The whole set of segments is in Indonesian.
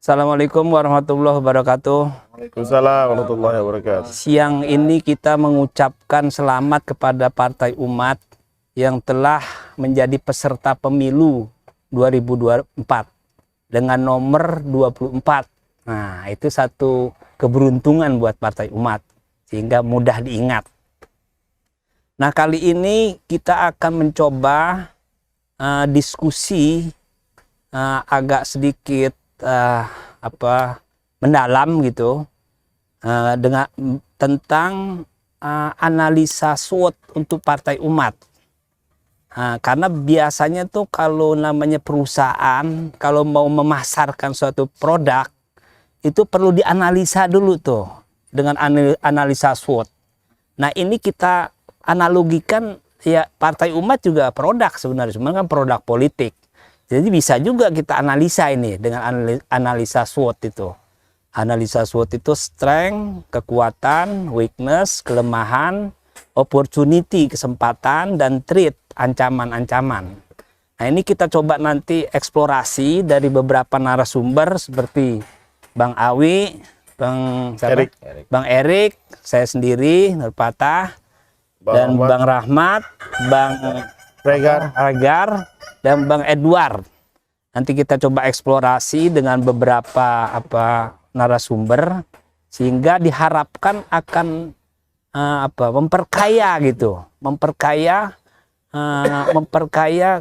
Assalamualaikum warahmatullahi wabarakatuh. Waalaikumsalam warahmatullahi wabarakatuh. Siang ini kita mengucapkan selamat kepada Partai Umat yang telah menjadi peserta pemilu 2024 dengan nomor 24. Nah, itu satu keberuntungan buat Partai Umat sehingga mudah diingat. Nah, kali ini kita akan mencoba diskusi agak sedikit mendalam gitu dengan tentang analisa SWOT untuk Partai Umat. Karena biasanya tuh kalau namanya perusahaan kalau mau memasarkan suatu produk itu perlu dianalisa dulu tuh dengan analisa SWOT. Nah, ini kita analogikan ya, Partai Umat juga produk sebenarnya, cuma kan produk politik. Jadi bisa juga kita analisa ini dengan analisa SWOT itu. Analisa SWOT itu strength, kekuatan, weakness, kelemahan, opportunity, kesempatan, dan threat, ancaman-ancaman. Nah, ini kita coba nanti eksplorasi dari beberapa narasumber seperti Bang Awi, Bang Erik, saya sendiri, Nur Patah, dan Bang Rahmat, Bang Regar, dan Bang Edward. Nanti kita coba eksplorasi dengan beberapa narasumber sehingga diharapkan akan memperkaya gitu, memperkaya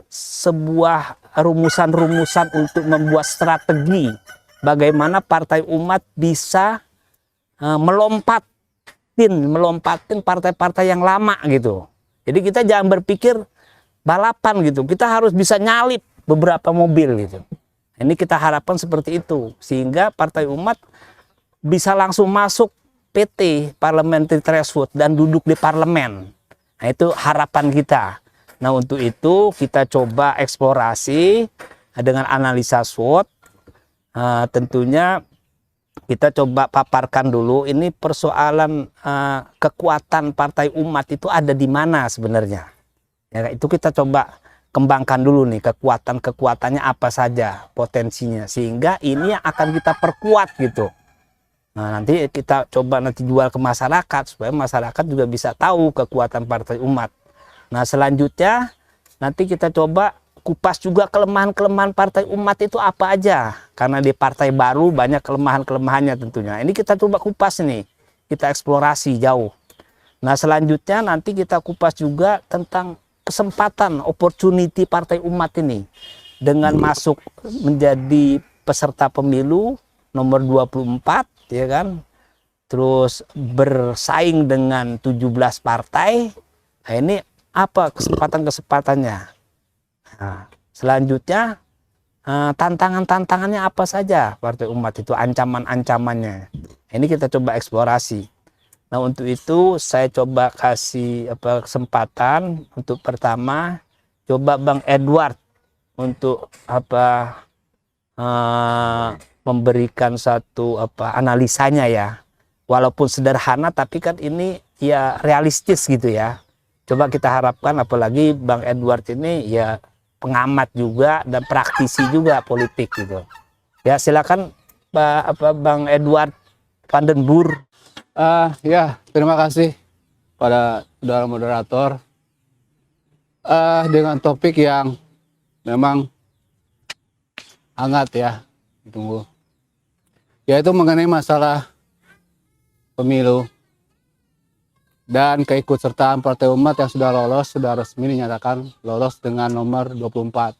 sebuah rumusan-rumusan untuk membuat strategi bagaimana Partai Umat bisa melompatin partai-partai yang lama gitu. Jadi kita jangan berpikir balapan gitu, kita harus bisa nyalip beberapa mobil gitu. Ini kita harapkan seperti itu sehingga Partai Umat bisa langsung masuk PT Parliamentary Threshold dan duduk di parlemen. Nah, itu harapan kita. Nah, untuk itu kita coba eksplorasi dengan analisa SWOT. Tentunya kita coba paparkan dulu ini persoalan kekuatan Partai Umat itu ada di mana sebenarnya. Ya, itu kita coba kembangkan dulu nih kekuatannya apa saja potensinya sehingga ini yang akan kita perkuat gitu. Nah, nanti kita coba jual ke masyarakat supaya masyarakat juga bisa tahu kekuatan Partai Umat. Nah, selanjutnya nanti kita coba kupas juga kelemahan-kelemahan Partai Umat itu apa aja karena di partai baru banyak kelemahan-kelemahannya tentunya. Ini kita coba kupas nih, kita eksplorasi jauh. Nah, selanjutnya nanti kita kupas juga tentang kesempatan opportunity Partai Umat ini dengan masuk menjadi peserta pemilu nomor 24 ya kan, terus bersaing dengan 17 partai. Nah, ini apa kesempatan-kesempatannya. Nah, selanjutnya tantangan-tantangannya apa saja Partai Umat itu, ancaman-ancamannya. Ini kita coba eksplorasi. Nah, untuk itu saya coba kasih kesempatan untuk pertama coba Bang Edward untuk memberikan satu analisanya ya. Walaupun sederhana tapi kan ini ya realistis gitu ya. Coba kita harapkan apalagi Bang Edward ini ya pengamat juga dan praktisi juga politik gitu. Ya, silakan Bang Edward van den Burg. Ya, terima kasih pada saudara moderator dengan topik yang memang hangat ya, ditunggu, yaitu mengenai masalah pemilu dan keikutsertaan Partai Umat yang sudah lolos, sudah resmi dinyatakan lolos dengan nomor 24.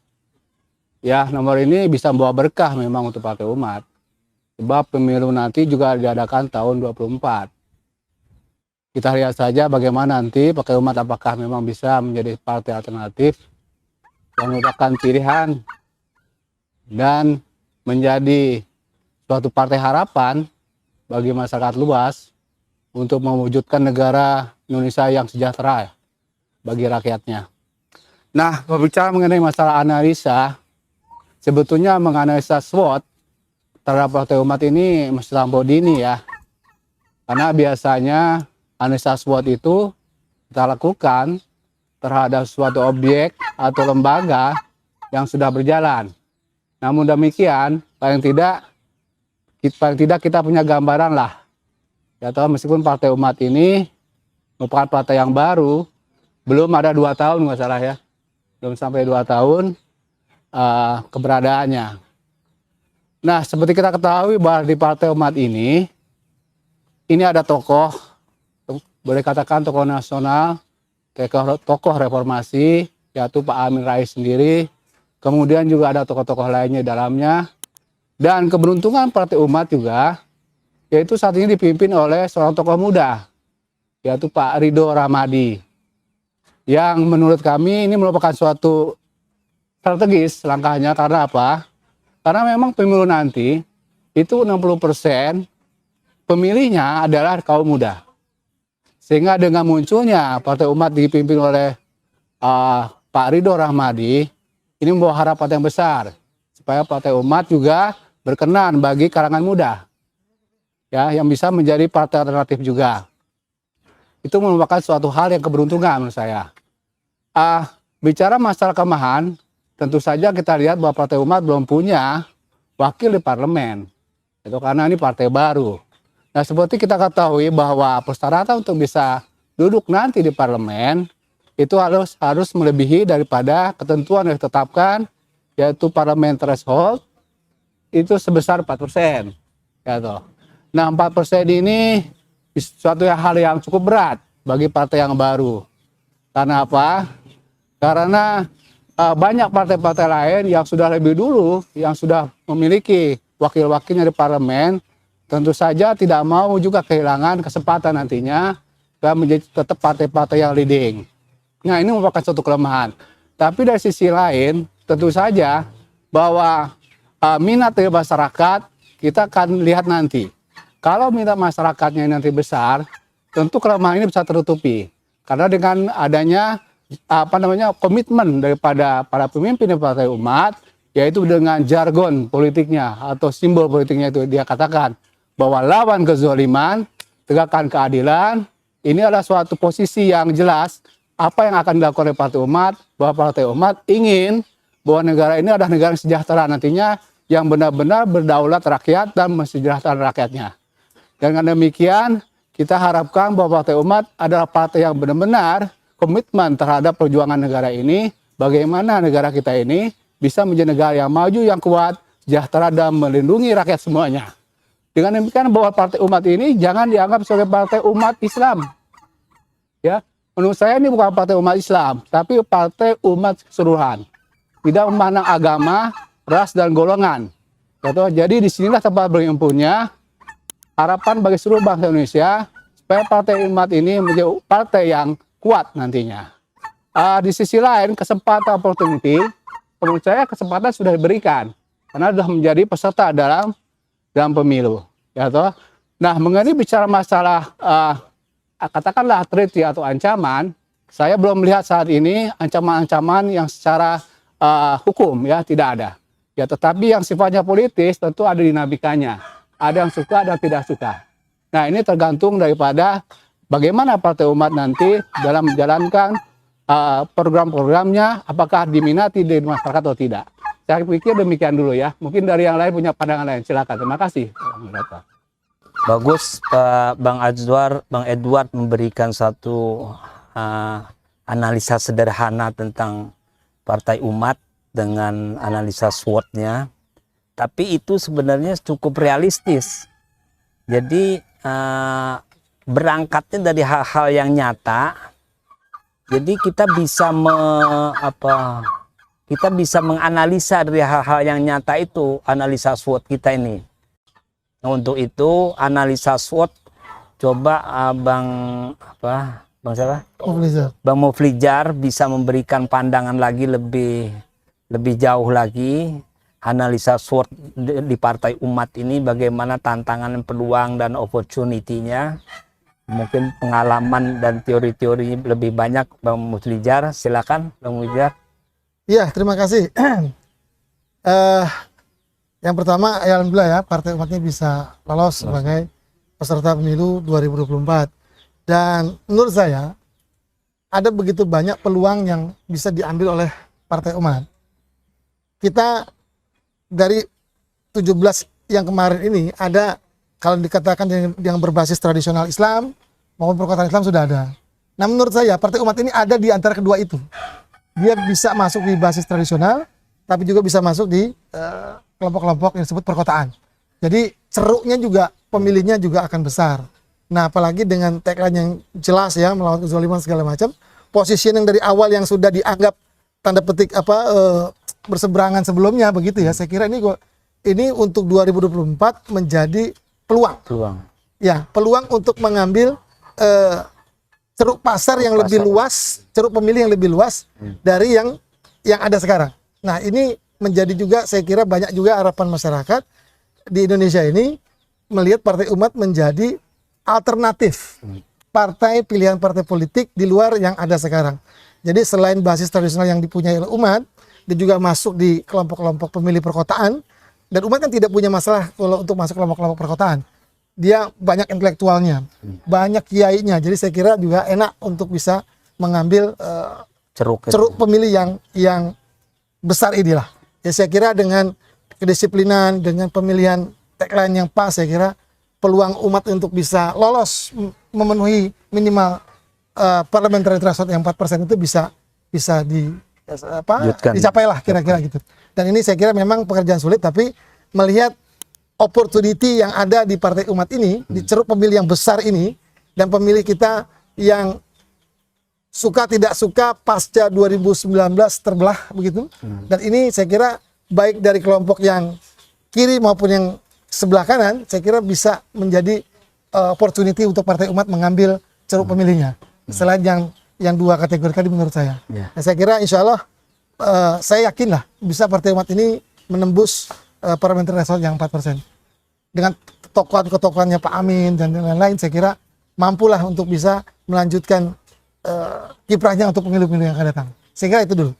Ya, nomor ini bisa membawa berkah memang untuk Partai Umat. Sebab pemilu nanti juga diadakan tahun 24. Kita lihat saja bagaimana nanti Partai Umat apakah memang bisa menjadi partai alternatif yang merupakan pilihan dan menjadi suatu partai harapan bagi masyarakat luas untuk mewujudkan negara Indonesia yang sejahtera bagi rakyatnya. Nah, berbicara mengenai masalah analisa, sebetulnya menganalisa SWOT terhadap Partai Umat ini masih terlampau dini ya. Karena biasanya analisa SWOT itu kita lakukan terhadap suatu objek atau lembaga yang sudah berjalan. Namun demikian, paling tidak paling tidak kita punya gambaran lah. Ya toh, meskipun Partai Umat ini merupakan partai yang baru, belum ada 2 tahun nggak salah ya, belum sampai 2 tahun keberadaannya. Nah, seperti kita ketahui bahwa di Partai Umat ini ada tokoh, boleh katakan tokoh nasional, tokoh reformasi, yaitu Pak Amin Rais sendiri. Kemudian juga ada tokoh-tokoh lainnya di dalamnya. Dan keberuntungan Partai Umat juga, yaitu saat ini dipimpin oleh seorang tokoh muda, yaitu Pak Ridho Ramadi. Yang menurut kami ini merupakan suatu strategis langkahnya, karena apa? Karena memang pemilu nanti itu 60% pemilihnya adalah kaum muda. Sehingga dengan munculnya Partai Umat dipimpin oleh Pak Ridho Ramadi, ini membawa harapan yang besar supaya Partai Umat juga berkenan bagi kalangan muda, ya, yang bisa menjadi partai alternatif juga. Itu merupakan suatu hal yang keberuntungan menurut saya. Bicara masalah kelemahan, tentu saja kita lihat bahwa Partai Umat belum punya wakil di parlemen, itu karena ini partai baru. Nah, seperti kita ketahui bahwa persyaratan untuk bisa duduk nanti di parlemen itu harus melebihi daripada ketentuan yang ditetapkan, yaitu parliamentary threshold itu sebesar 4%. Ya toh. Nah, 4% ini suatu hal yang cukup berat bagi partai yang baru. Karena apa? Karena banyak partai-partai lain yang sudah lebih dulu, yang sudah memiliki wakil-wakilnya di parlemen, tentu saja tidak mau juga kehilangan kesempatan nantinya dan menjadi tetap partai-partai yang leading. Nah, ini merupakan suatu kelemahan. Tapi dari sisi lain, tentu saja bahwa minat dari masyarakat kita akan lihat nanti. Kalau minat masyarakatnya nanti besar, tentu kelemahan ini bisa tertutupi. Karena dengan adanya komitmen daripada para pemimpin Partai Umat, yaitu dengan jargon politiknya atau simbol politiknya itu dia katakan bahwa lawan kezaliman, tegakkan keadilan. Ini adalah suatu posisi yang jelas apa yang akan dilakukan oleh Partai Umat, bahwa Partai Umat ingin bahwa negara ini adalah negara yang sejahtera nantinya, yang benar-benar berdaulat rakyat dan mensejahterakan rakyatnya. Dengan demikian, kita harapkan bahwa Partai Umat adalah partai yang benar-benar komitmen terhadap perjuangan negara ini, bagaimana negara kita ini bisa menjadi negara yang maju, yang kuat, sejahtera, dan melindungi rakyat semuanya. Dengan demikian bahwa Partai Umat ini jangan dianggap sebagai partai umat Islam. Ya, menurut saya ini bukan partai umat Islam, tapi partai umat keseluruhan. Tidak memandang agama, ras, dan golongan. Jadi disinilah tempat berhimpunnya harapan bagi seluruh bangsa Indonesia supaya Partai Umat ini menjadi partai yang kuat nantinya. Di sisi lain, kesempatan opportunity, menurut saya kesempatan sudah diberikan karena sudah menjadi peserta dalam pemilu. Ya toh. Nah, mengenai bicara masalah katakanlah threat atau ancaman, saya belum melihat saat ini ancaman-ancaman yang secara hukum ya tidak ada. Ya, tetapi yang sifatnya politis tentu ada dinamikanya. Ada yang suka dan tidak suka. Nah, ini tergantung daripada bagaimana Partai Umat nanti dalam menjalankan program-programnya, apakah diminati di masyarakat atau tidak. Saya pikir demikian dulu ya. Mungkin dari yang lain punya pandangan lain. Silakan. Terima kasih. Bagus, Bang Edward memberikan satu analisa sederhana tentang Partai Umat dengan analisa SWOT-nya. Tapi itu sebenarnya cukup realistis. Jadi berangkatnya dari hal-hal yang nyata. Jadi kita bisa menganalisa dari hal-hal yang nyata itu, analisa SWOT kita ini. Nah, untuk itu analisa SWOT coba Bang Muflijar bisa memberikan pandangan lagi lebih jauh lagi analisa SWOT di Partai Umat ini, bagaimana tantangan, peluang, dan opportunity-nya. Mungkin pengalaman dan teori-teori lebih banyak Bang Muflijar. Silakan Bang Muflijar. Iya, terima kasih. Yang pertama, ya alhamdulillah ya, Partai Umat ini bisa lolos sebagai peserta pemilu 2024. Dan menurut saya, ada begitu banyak peluang yang bisa diambil oleh Partai Umat. Kita dari 17 yang kemarin ini ada, kalau dikatakan yang berbasis tradisional Islam maupun perkotaan Islam sudah ada. Nah menurut saya Partai Umat ini ada di antara kedua itu. Dia bisa masuk di basis tradisional, tapi juga bisa masuk di kelompok-kelompok yang disebut perkotaan. Jadi ceruknya juga, pemilihnya juga akan besar. Nah apalagi dengan tagline yang jelas ya, melawan kezaliman segala macam, positioning dari awal yang sudah dianggap tanda petik berseberangan sebelumnya begitu ya. Saya kira ini untuk 2024 menjadi peluang. Ya, peluang untuk mengambil ceruk pasar yang lebih luas, ceruk pemilih yang lebih luas dari yang ada sekarang. Nah, ini menjadi juga saya kira banyak juga harapan masyarakat di Indonesia ini melihat Partai Umat menjadi alternatif partai, pilihan partai politik di luar yang ada sekarang. Jadi selain basis tradisional yang dipunyai oleh umat, dia juga masuk di kelompok-kelompok pemilih perkotaan. Dan umat kan tidak punya masalah kalau untuk masuk kelompok-kelompok perkotaan. Dia banyak intelektualnya, banyak kiainya. Jadi saya kira juga enak untuk bisa mengambil ceruk pemilih yang besar inilah. Ya saya kira dengan kedisiplinan, dengan pemilihan tagline yang pas, saya kira peluang umat untuk bisa lolos memenuhi minimal parliamentary threshold yang 4% itu bisa dicapai lah kira-kira gitu. Dan ini saya kira memang pekerjaan sulit, tapi melihat opportunity yang ada di Partai Umat ini, di ceruk pemilih yang besar ini, dan pemilih kita yang suka tidak suka pasca 2019 terbelah begitu. Dan ini saya kira baik dari kelompok yang kiri maupun yang sebelah kanan, saya kira bisa menjadi opportunity untuk Partai Umat mengambil ceruk pemilihnya. Selain yang dua kategori tadi menurut saya. Nah, saya kira insya Allah saya yakin lah bisa Partai Umat ini menembus parliamentary threshold yang 4%. Dengan ketokohan-ketokohannya Pak Amin dan lain-lain, saya kira mampulah untuk bisa melanjutkan kiprahnya untuk pemilu-pemilu yang akan datang. Saya kira itu dulu.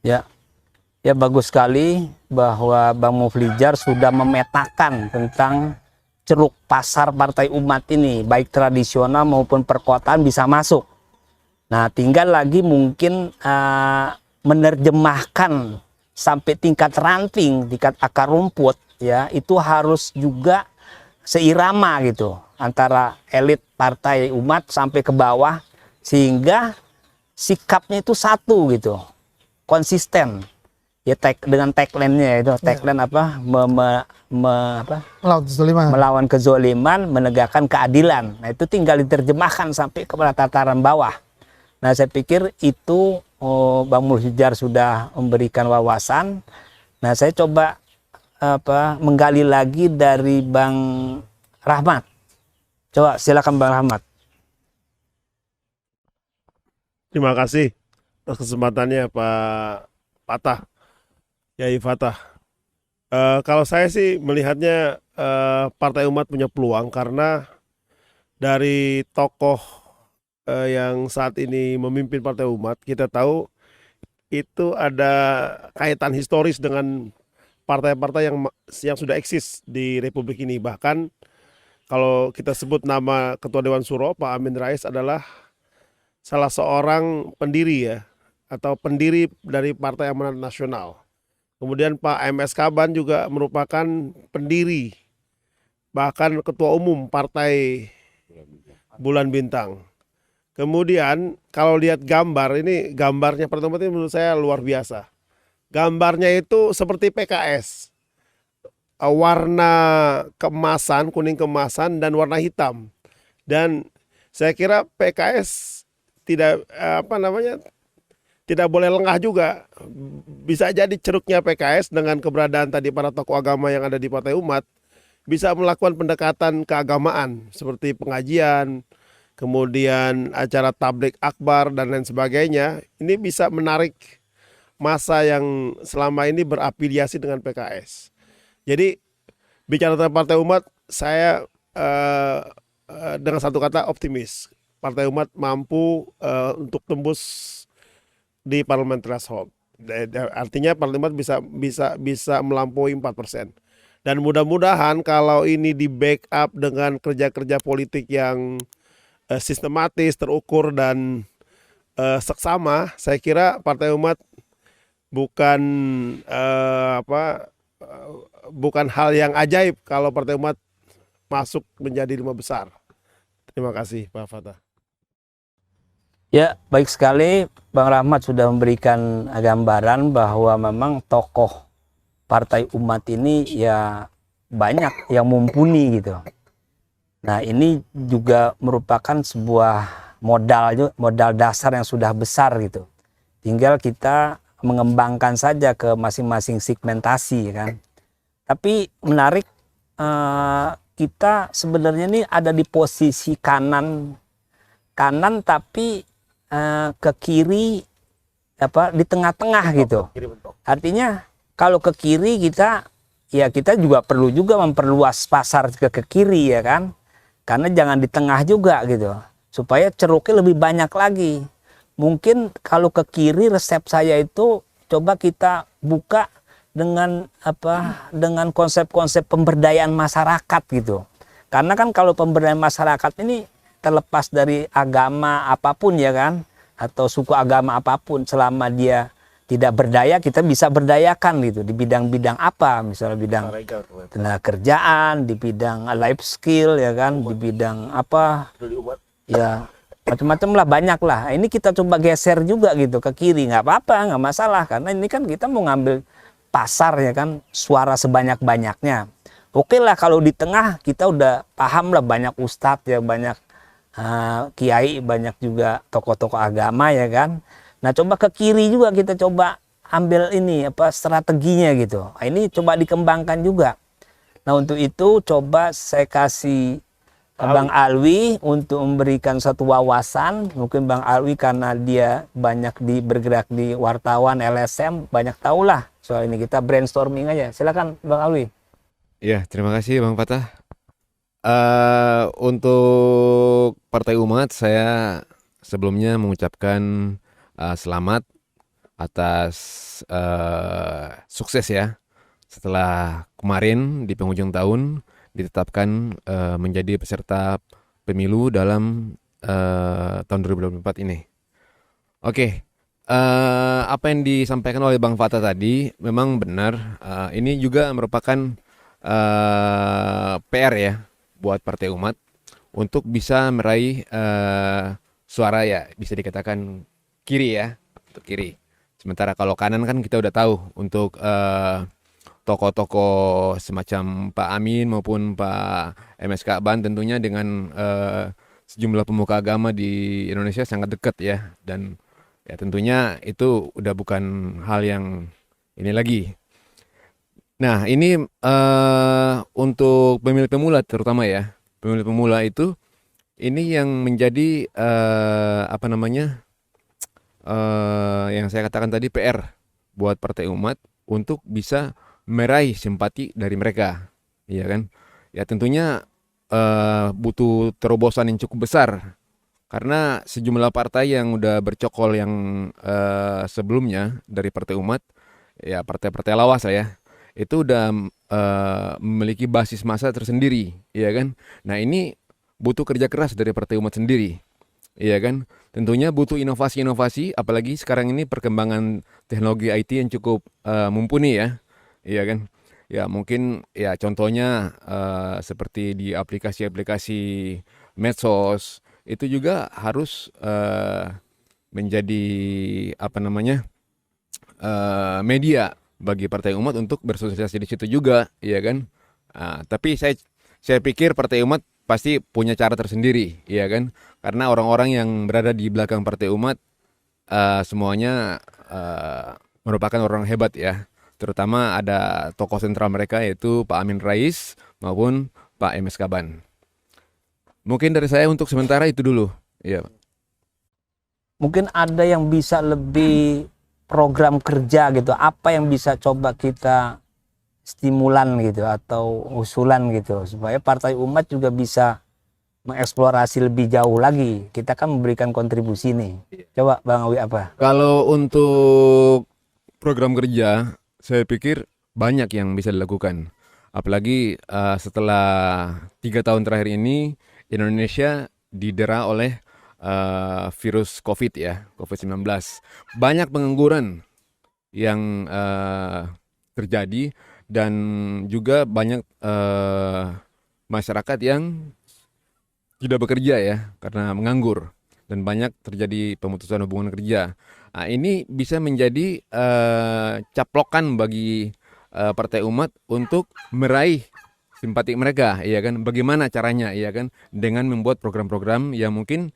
Ya bagus sekali bahwa Bang Muflijar sudah memetakan tentang ceruk pasar Partai Umat ini, baik tradisional maupun perkotaan bisa masuk. Nah, tinggal lagi mungkin menerjemahkan sampai tingkat ranting, tingkat akar rumput, ya itu harus juga seirama gitu antara elit Partai Umat sampai ke bawah, sehingga sikapnya itu satu gitu, konsisten. Ya dengan tagline-nya itu, tagline apa? Melawan kezoliman, menegakkan keadilan. Nah, itu tinggal diterjemahkan sampai kepada tataran bawah. Nah, saya pikir itu Bang Muflijar sudah memberikan wawasan. Nah, saya coba menggali lagi dari Bang Rahmat. Coba silakan Bang Rahmat. Terima kasih atas kesempatannya Pak Fatah. Yai Fatah. Kalau saya sih melihatnya Partai Umat punya peluang karena dari tokoh yang saat ini memimpin Partai Umat, kita tahu itu ada kaitan historis dengan partai-partai yang sudah eksis di Republik ini. Bahkan kalau kita sebut nama Ketua Dewan Suro, Pak Amin Rais adalah salah seorang pendiri ya, atau pendiri dari Partai Amanat Nasional. Kemudian Pak MS Kaban juga merupakan pendiri, bahkan ketua umum Partai Bulan Bintang. Kemudian kalau lihat gambar, ini gambarnya Partai Umat ini menurut saya luar biasa. Gambarnya itu seperti PKS. Warna keemasan, kuning keemasan dan warna hitam. Dan saya kira PKS tidak tidak boleh lengah juga. Bisa jadi ceruknya PKS dengan keberadaan tadi para tokoh agama yang ada di Partai Umat bisa melakukan pendekatan keagamaan seperti pengajian, kemudian acara tablik akbar dan lain sebagainya. Ini bisa menarik massa yang selama ini berafiliasi dengan PKS. Jadi bicara tentang Partai Umat, saya dengan satu kata optimis. Partai Umat mampu untuk tembus di parliamentary threshold. Artinya Partai Umat bisa melampaui 4%. Dan mudah-mudahan kalau ini di backup dengan kerja-kerja politik yang sistematis, terukur dan seksama, saya kira Partai Umat bukan bukan hal yang ajaib kalau Partai Umat masuk menjadi 5 besar. Terima kasih Pak Fatah. Ya, baik sekali Bang Rahmat sudah memberikan gambaran bahwa memang tokoh Partai Umat ini ya banyak yang mumpuni gitu. Nah, ini juga merupakan sebuah modal dasar yang sudah besar gitu. Tinggal kita mengembangkan saja ke masing-masing segmentasi kan. Tapi menarik, kita sebenarnya ini ada di posisi kanan tapi ke kiri di tengah-tengah gitu. Artinya kalau ke kiri kita juga perlu juga memperluas pasar ke kiri ya kan. Karena jangan di tengah juga gitu. Supaya ceruknya lebih banyak lagi. Mungkin kalau ke kiri resep saya itu coba kita buka dengan dengan konsep-konsep pemberdayaan masyarakat gitu. Karena kan kalau pemberdayaan masyarakat ini terlepas dari agama apapun ya kan, atau suku agama apapun, selama dia tidak berdaya kita bisa berdayakan gitu di bidang-bidang apa, misalnya bidang tenaga kerjaan, di bidang life skill ya kan, di bidang apa ya macam-macam lah, banyak lah. Ini kita coba geser juga gitu ke kiri, nggak apa-apa, nggak masalah, karena ini kan kita mau ngambil pasar ya kan, suara sebanyak-banyaknya. Oke lah kalau di tengah kita udah paham lah, banyak ustadz ya, banyak kiai, banyak juga tokoh-tokoh agama ya kan. Nah coba ke kiri juga kita coba ambil ini strateginya gitu. Nah, ini coba dikembangkan juga. Nah untuk itu coba saya kasih Bang Alwi untuk memberikan satu wawasan. Mungkin Bang Alwi karena dia banyak bergerak di wartawan LSM, banyak tahulah soal ini. Kita brainstorming aja. Silakan Bang Alwi. Ya, terima kasih Bang Fatah. Untuk Partai Umat, saya sebelumnya mengucapkan selamat atas sukses ya. Setelah kemarin di penghujung tahun ditetapkan menjadi peserta pemilu dalam tahun 2024 ini. Oke, apa yang disampaikan oleh Bang Fatah tadi memang benar. Ini juga merupakan PR ya buat Partai Umat untuk bisa meraih suara ya, bisa dikatakan kiri ya, untuk kiri. Sementara kalau kanan kan kita udah tahu untuk tokoh-tokoh semacam Pak Amin maupun Pak MSK Ban tentunya dengan sejumlah pemuka agama di Indonesia sangat dekat ya, dan ya tentunya itu udah bukan hal yang ini lagi. Nah ini untuk pemilih pemula terutama ya, pemilih pemula itu ini yang menjadi yang saya katakan tadi PR buat Partai Umat untuk bisa meraih simpati dari mereka, ya kan? Ya tentunya butuh terobosan yang cukup besar karena sejumlah partai yang udah bercokol yang sebelumnya dari Partai Umat, ya partai-partai lawas lah ya, itu udah memiliki basis massa tersendiri, ya kan? Nah ini butuh kerja keras dari Partai Umat sendiri, ya kan? Tentunya butuh inovasi-inovasi, apalagi sekarang ini perkembangan teknologi IT yang cukup mumpuni ya, ya kan? Ya mungkin ya contohnya seperti di aplikasi-aplikasi medsos itu juga harus menjadi media bagi Partai Umat untuk bersosialisasi di situ juga, ya kan? Tapi saya pikir Partai Umat pasti punya cara tersendiri, ya kan? Karena orang-orang yang berada di belakang Partai Umat semuanya merupakan orang hebat ya. Terutama ada tokoh sentral mereka yaitu Pak Amin Rais maupun Pak MSK Ban. Mungkin dari saya untuk sementara itu dulu. Ya. Mungkin ada yang bisa lebih program kerja gitu, apa yang bisa coba kita stimulan gitu atau usulan gitu supaya Partai Umat juga bisa mengeksplorasi lebih jauh lagi. Kita kan memberikan kontribusi nih. Coba Bang Awi apa? Kalau untuk program kerja, saya pikir banyak yang bisa dilakukan. Apalagi setelah 3 tahun terakhir ini Indonesia didera oleh virus COVID ya, COVID-19. Banyak pengangguran yang terjadi dan juga banyak masyarakat yang tidak bekerja ya karena menganggur dan banyak terjadi pemutusan hubungan kerja. Nah, ini bisa menjadi caplokan bagi Partai Umat untuk meraih simpati mereka, ya kan? Bagaimana caranya, ya kan? Dengan membuat program-program yang mungkin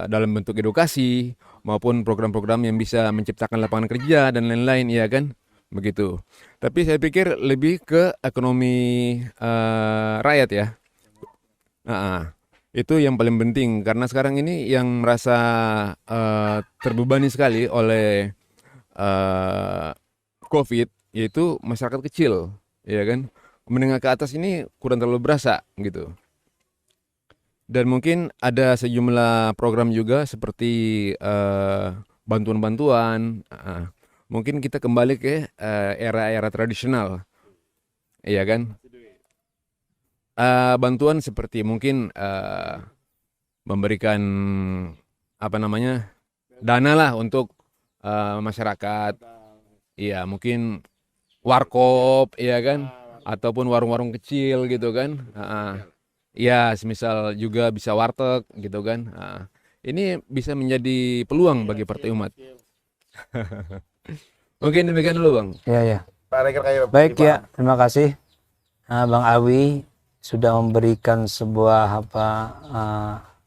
dalam bentuk edukasi maupun program-program yang bisa menciptakan lapangan kerja dan lain-lain, ya kan? Begitu. Tapi saya pikir lebih ke ekonomi rakyat ya. Nah, itu yang paling penting karena sekarang ini yang merasa terbebani sekali oleh COVID yaitu masyarakat kecil, ya kan? Menengah ke atas ini kurang terlalu berasa gitu. Dan mungkin ada sejumlah program juga seperti bantuan-bantuan. Mungkin kita kembali ke era-era tradisional, iya kan? Bantuan seperti mungkin memberikan apa namanya dana lah untuk masyarakat, iya mungkin warkop, iya kan? Ataupun warung-warung kecil gitu kan? Ya, semisal juga bisa warteg gitu kan. Ini bisa menjadi peluang bagi Partai Umat. Mungkin demikian dulu, Bang. Ya, ya. Pak Regar kayak Baik ya, terima kasih Bang Awi sudah memberikan sebuah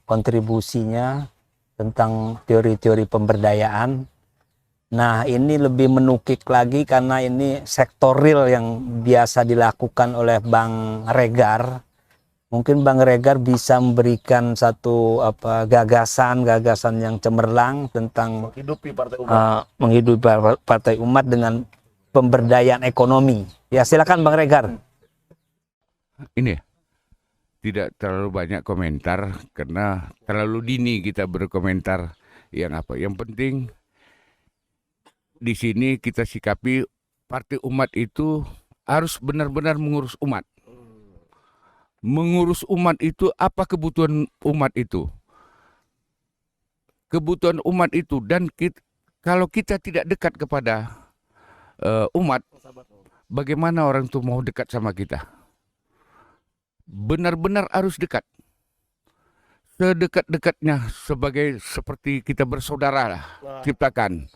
kontribusinya tentang teori-teori pemberdayaan. Nah, ini lebih menukik lagi karena ini sektor real yang biasa dilakukan oleh Bang Regar. Mungkin Bang Regar bisa memberikan satu gagasan yang cemerlang tentang menghidupi Partai Umat. menghidupi Partai Umat dengan pemberdayaan ekonomi. Ya, silakan Bang Regar. Ini tidak terlalu banyak komentar karena terlalu dini kita berkomentar yang apa. Yang penting di sini kita sikapi Partai Umat itu harus benar-benar mengurus umat. Mengurus umat itu apa kebutuhan umat itu? Kebutuhan umat itu dan kalau kita tidak dekat kepada umat, bagaimana orang itu mau dekat sama kita? Benar-benar harus dekat. Sedekat-dekatnya seperti kita bersaudara lah, ciptakan.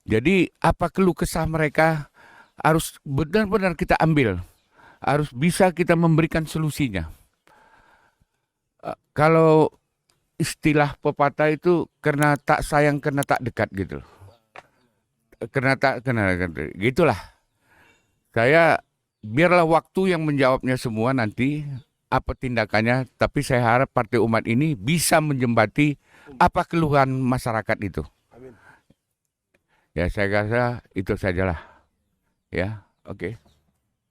Jadi apa keluh kesah mereka harus benar-benar kita ambil. Harus bisa kita memberikan solusinya. Kalau istilah pepatah itu karena tak sayang, karena tak dekat gitu. Gitulah. Saya biarlah waktu yang menjawabnya semua nanti apa tindakannya. Tapi saya harap Partai Umat ini bisa menjembati apa keluhan masyarakat itu. Ya saya rasa itu sajalah. Ya, oke.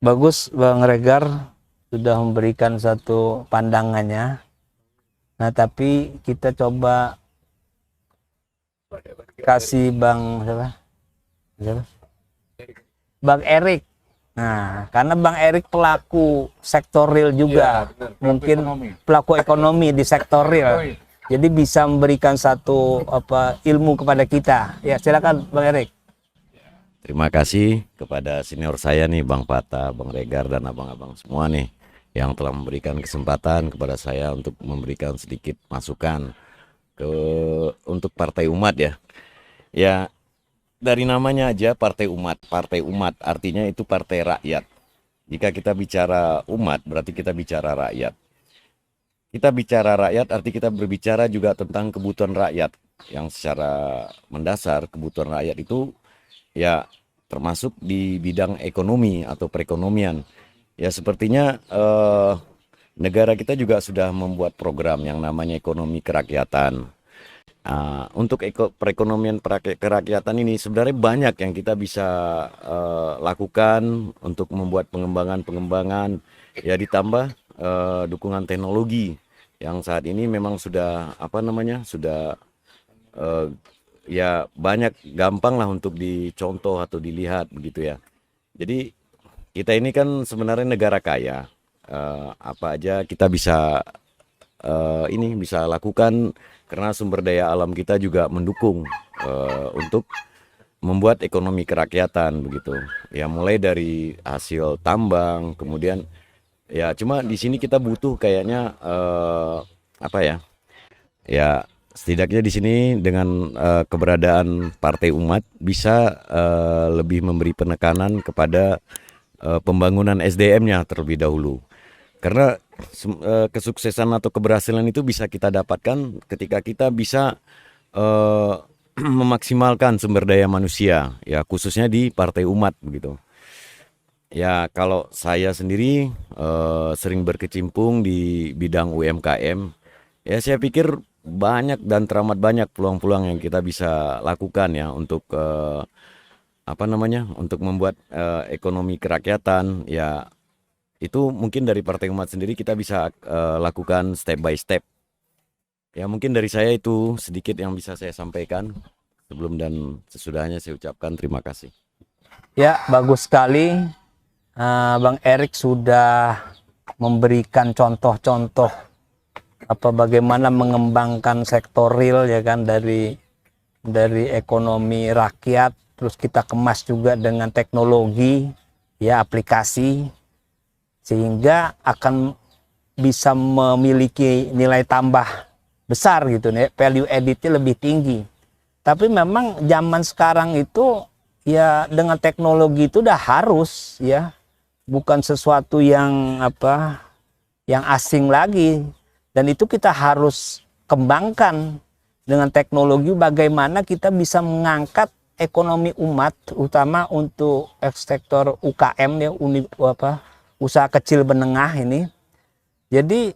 Bagus Bang Regar sudah memberikan satu pandangannya. Nah, tapi kita coba kasih Bang siapa? Bang Erik. Nah, karena Bang Erik pelaku sektor real juga, mungkin pelaku ekonomi di sektor real. Jadi bisa memberikan satu ilmu kepada kita. Ya, silakan Bang Erik. Terima kasih kepada senior saya nih Bang Patah, Bang Regar dan abang-abang semua nih yang telah memberikan kesempatan kepada saya untuk memberikan sedikit masukan untuk Partai Umat ya. Ya, dari namanya aja Partai Umat. Partai Umat artinya itu partai rakyat. Jika kita bicara umat berarti kita bicara rakyat. Kita bicara rakyat arti kita berbicara juga tentang kebutuhan rakyat yang secara mendasar kebutuhan rakyat itu ya termasuk di bidang ekonomi atau perekonomian. Ya sepertinya negara kita juga sudah membuat program yang namanya ekonomi kerakyatan. Untuk perekonomian kerakyatan ini sebenarnya banyak yang kita bisa lakukan untuk membuat pengembangan ya ditambah dukungan teknologi yang saat ini memang sudah sudah ya banyak gampang lah untuk dicontoh atau dilihat begitu ya. Jadi kita ini kan sebenarnya negara kaya, apa aja kita bisa bisa lakukan karena sumber daya alam kita juga mendukung untuk membuat ekonomi kerakyatan begitu. Ya mulai dari hasil tambang, kemudian ya cuma di sini kita butuh kayaknya apa ya? Ya setidaknya di sini dengan keberadaan Partai Umat bisa lebih memberi penekanan kepada pembangunan SDM-nya terlebih dahulu. Karena kesuksesan atau keberhasilan itu bisa kita dapatkan ketika kita bisa memaksimalkan sumber daya manusia, ya khususnya di Partai Umat begitu. Ya kalau saya sendiri sering berkecimpung di bidang UMKM, ya saya pikir banyak dan teramat banyak peluang-peluang yang kita bisa lakukan ya untuk untuk membuat ekonomi kerakyatan. Ya itu mungkin dari Partai Umat sendiri kita bisa lakukan step by step. Ya mungkin dari saya itu sedikit yang bisa saya sampaikan. Sebelum dan sesudahnya saya ucapkan terima kasih. Ya, bagus sekali. Bang Erik sudah memberikan contoh-contoh bagaimana mengembangkan sektor real ya kan dari ekonomi rakyat, terus kita kemas juga dengan teknologi ya, aplikasi, sehingga akan bisa memiliki nilai tambah besar gitu nih, value added-nya lebih tinggi. Tapi memang zaman sekarang itu ya dengan teknologi itu udah harus ya, bukan sesuatu yang yang asing lagi, dan itu kita harus kembangkan dengan teknologi bagaimana kita bisa mengangkat ekonomi umat, utama untuk sektor UKM ya, usaha kecil menengah ini. Jadi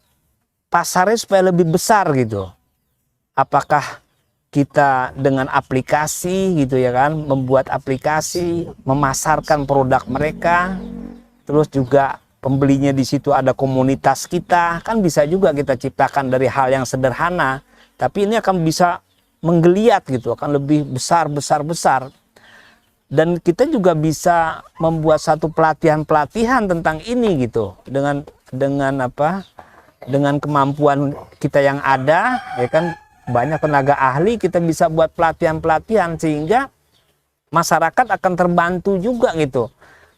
pasarnya supaya lebih besar gitu. Apakah kita dengan aplikasi gitu ya kan, membuat aplikasi, memasarkan produk mereka, terus juga pembelinya di situ ada komunitas kita, kan bisa juga kita ciptakan dari hal yang sederhana, tapi ini akan bisa menggeliat gitu, akan lebih besar. Dan kita juga bisa membuat satu pelatihan tentang ini gitu, dengan kemampuan kita yang ada ya kan, banyak tenaga ahli, kita bisa buat pelatihan sehingga masyarakat akan terbantu juga gitu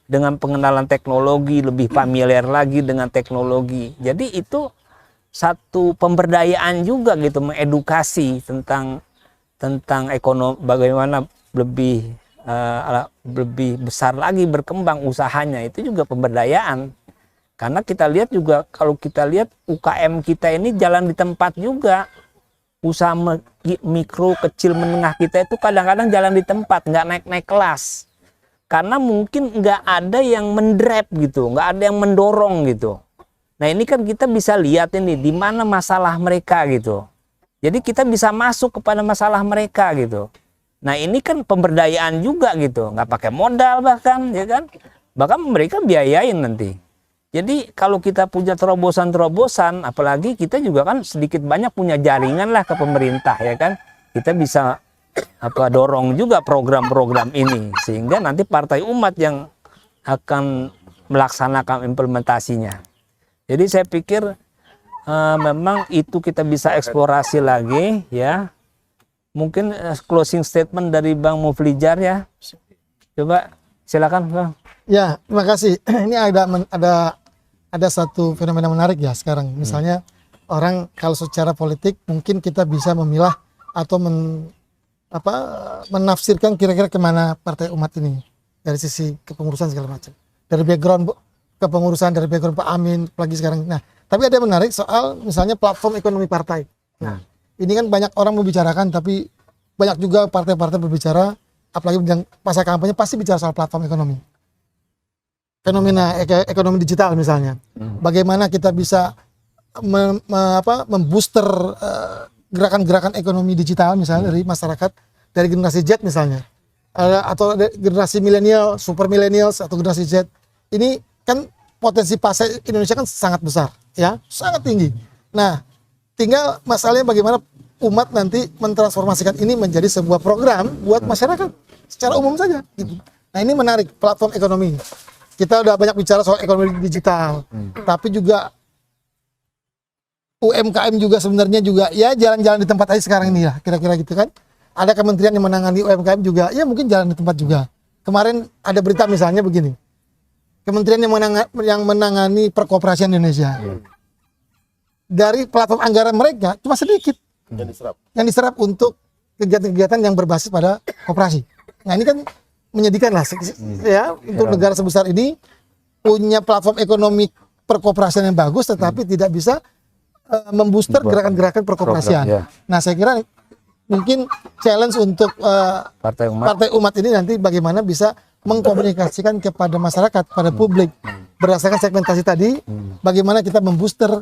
dengan pengenalan teknologi, lebih familiar lagi dengan teknologi. Jadi itu satu pemberdayaan juga gitu, mengedukasi tentang ekonomi, bagaimana lebih besar lagi berkembang usahanya, itu juga pemberdayaan. Karena kita lihat juga, kalau kita lihat UKM kita ini jalan di tempat juga. Usaha mikro, kecil, menengah kita itu kadang-kadang jalan di tempat, nggak naik kelas. Karena mungkin nggak ada yang mendrive gitu, nggak ada yang mendorong gitu. Nah ini kan kita bisa lihat ini, di mana masalah mereka gitu. Jadi kita bisa masuk kepada masalah mereka gitu. Nah ini kan pemberdayaan juga gitu, nggak pakai modal bahkan, ya kan. Bahkan mereka biayain nanti. Jadi kalau kita punya terobosan-terobosan, apalagi kita juga kan sedikit banyak punya jaringan lah ke pemerintah ya kan. Kita bisa dorong juga program-program ini, sehingga nanti Partai Umat yang akan melaksanakan implementasinya. Jadi saya pikir memang itu kita bisa eksplorasi lagi ya. Mungkin closing statement dari Bang Muflijar ya. Coba silakan Bang. Ya, terima kasih. Ini ada satu fenomena menarik ya sekarang. Misalnya orang kalau secara politik mungkin kita bisa memilah atau menafsirkan kira-kira kemana Partai Umat ini dari sisi kepengurusan segala macam. Dari background kepengurusan, dari background Pak Amin, apalagi sekarang. Nah, tapi ada yang menarik soal misalnya platform ekonomi partai. Nah, ini kan banyak orang membicarakan, tapi banyak juga partai-partai berbicara, apalagi yang masa kampanye pasti bicara soal platform ekonomi. Fenomena ekonomi digital misalnya, bagaimana kita bisa membooster gerakan-gerakan ekonomi digital misalnya dari masyarakat, dari generasi Z misalnya, atau generasi milenial, super millennials atau generasi Z. Ini kan potensi pasar Indonesia kan sangat besar, ya, sangat tinggi. Nah, tinggal masalahnya bagaimana umat nanti mentransformasikan ini menjadi sebuah program buat masyarakat secara umum saja. Gitu. Nah ini menarik, platform ekonomi. Kita udah banyak bicara soal ekonomi digital, tapi juga UMKM juga sebenarnya juga ya jalan-jalan di tempat aja sekarang ini ya, kira-kira gitu kan. ada kementerian yang menangani UMKM juga, ya mungkin jalan di tempat juga. Kemarin ada berita misalnya begini, kementerian yang menangani perkoperasian Indonesia, dari platform anggaran mereka cuma sedikit yang diserap untuk kegiatan-kegiatan yang berbasis pada koperasi. Nah ini kan menyedihkan lah ya, untuk negara sebesar ini punya platform ekonomi perkoperasian yang bagus, tetapi tidak bisa membooster gerakan-gerakan perkoperasian. Program, ya. Nah saya kira mungkin challenge untuk Partai Umat. Partai Umat ini nanti bagaimana bisa mengkomunikasikan kepada masyarakat, pada publik berdasarkan segmentasi tadi, bagaimana kita membooster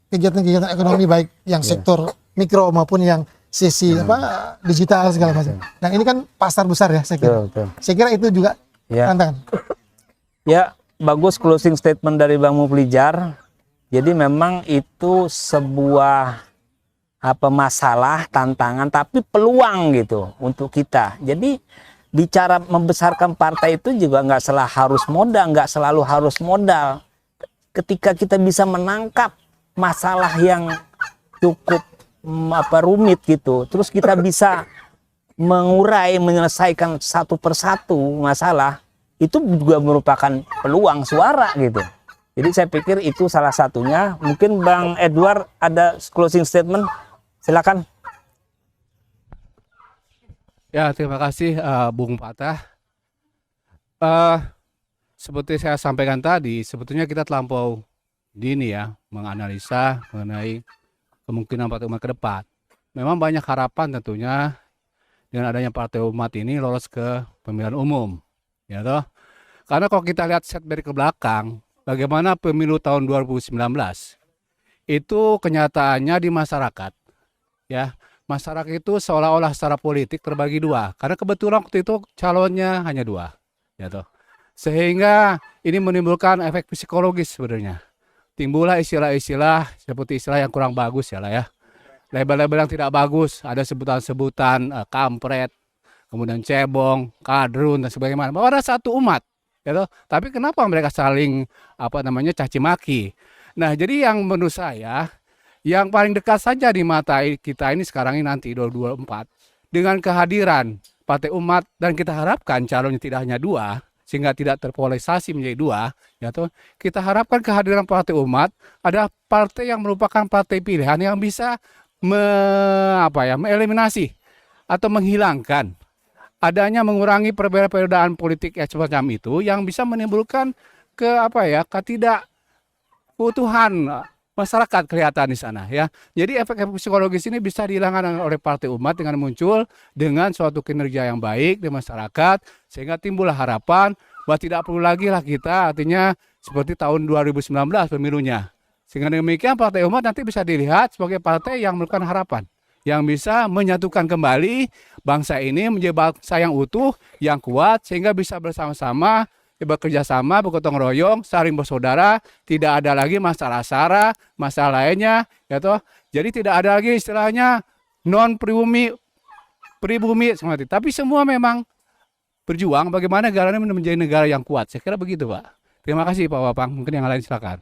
kegiatan-kegiatan ekonomi baik yang sektor mikro maupun yang sisi digital segala macam. Nah ini kan pasar besar ya saya kira. Betul. Saya kira itu juga Ya. tantangan. Ya, bagus closing statement dari Bang Muflijar. Jadi memang itu sebuah masalah, tantangan, tapi peluang gitu untuk kita. Jadi bicara membesarkan partai itu juga nggak selalu harus modal. Ketika kita bisa menangkap masalah yang cukup rumit gitu, terus kita bisa mengurai, menyelesaikan satu persatu masalah, itu juga merupakan peluang suara gitu. Jadi saya pikir itu salah satunya. Mungkin Bang Edward ada closing statement. Silakan. Ya, terima kasih Bung Patah. Seperti saya sampaikan tadi, sebetulnya kita terlampau dini ya menganalisa mengenai kemungkinan Partai Umat ke depan. Memang banyak harapan tentunya dengan adanya Partai Umat ini lolos ke pemilihan umum, ya toh. Karena kalau kita lihat setback ke belakang, bagaimana pemilu tahun 2019 itu kenyataannya di masyarakat. Ya, masyarakat itu seolah-olah secara politik terbagi dua, karena kebetulan waktu itu calonnya hanya dua, ya toh. Sehingga ini menimbulkan efek psikologis sebenarnya. Timbullah istilah-istilah seperti istilah yang kurang bagus ya lah ya. Label-label yang tidak bagus, ada sebutan-sebutan kampret, kemudian cebong, kadrun dan sebagainya. Bahwa ada satu umat, ya toh. Tapi kenapa mereka saling caci maki? Nah, jadi yang menurut saya yang paling dekat saja di mata kita ini sekarang ini nanti 2024 dengan kehadiran Partai Umat, dan kita harapkan calonnya tidak hanya dua sehingga tidak terpolarisasi menjadi dua, ya toh. Kita harapkan kehadiran Partai Umat ada partai yang merupakan partai pilihan yang bisa mengeliminasi atau menghilangkan adanya, mengurangi perbedaan politik semacam itu yang bisa menimbulkan ketidakutuhan masyarakat kelihatan di sana ya. Jadi efek psikologis ini bisa dihilangkan oleh Partai Umat dengan muncul dengan suatu kinerja yang baik di masyarakat, sehingga timbullah harapan bahwa tidak perlu lagi lah kita artinya seperti tahun 2019 pemilunya. Sehingga demikian Partai Umat nanti bisa dilihat sebagai partai yang memberikan harapan, yang bisa menyatukan kembali bangsa ini menjadi bangsa yang utuh, yang kuat, sehingga bisa bersama-sama bekerja sama, bergotong royong, saling bersaudara, tidak ada lagi masalah sara, masalah lainnya, ya toh. Jadi tidak ada lagi istilahnya non pribumi, seperti itu. Tapi semua memang berjuang bagaimana negara ini menjadi negara yang kuat. Saya kira begitu, Pak. Terima kasih Pak Wapang. Mungkin yang lain silakan.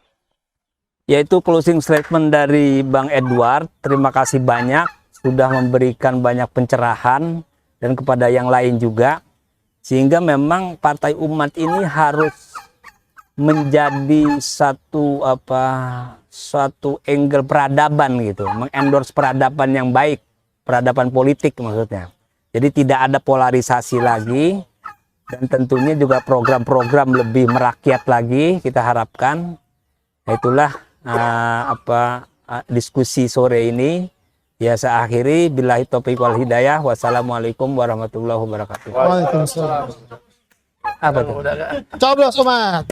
Yaitu closing statement dari Bang Edward. Terima kasih banyak sudah memberikan banyak pencerahan dan kepada yang lain juga. Sehingga memang Partai Umat ini harus menjadi satu angle peradaban gitu, mengendorse peradaban yang baik, peradaban politik maksudnya. Jadi tidak ada polarisasi lagi, dan tentunya juga program-program lebih merakyat lagi kita harapkan. Itulah diskusi sore ini. Ya, saya akhiri. Billahi taufiq wal hidayah. Wassalamualaikum warahmatullahi wabarakatuh. Waalaikumsalam. Apa tuh? Coblos Umat.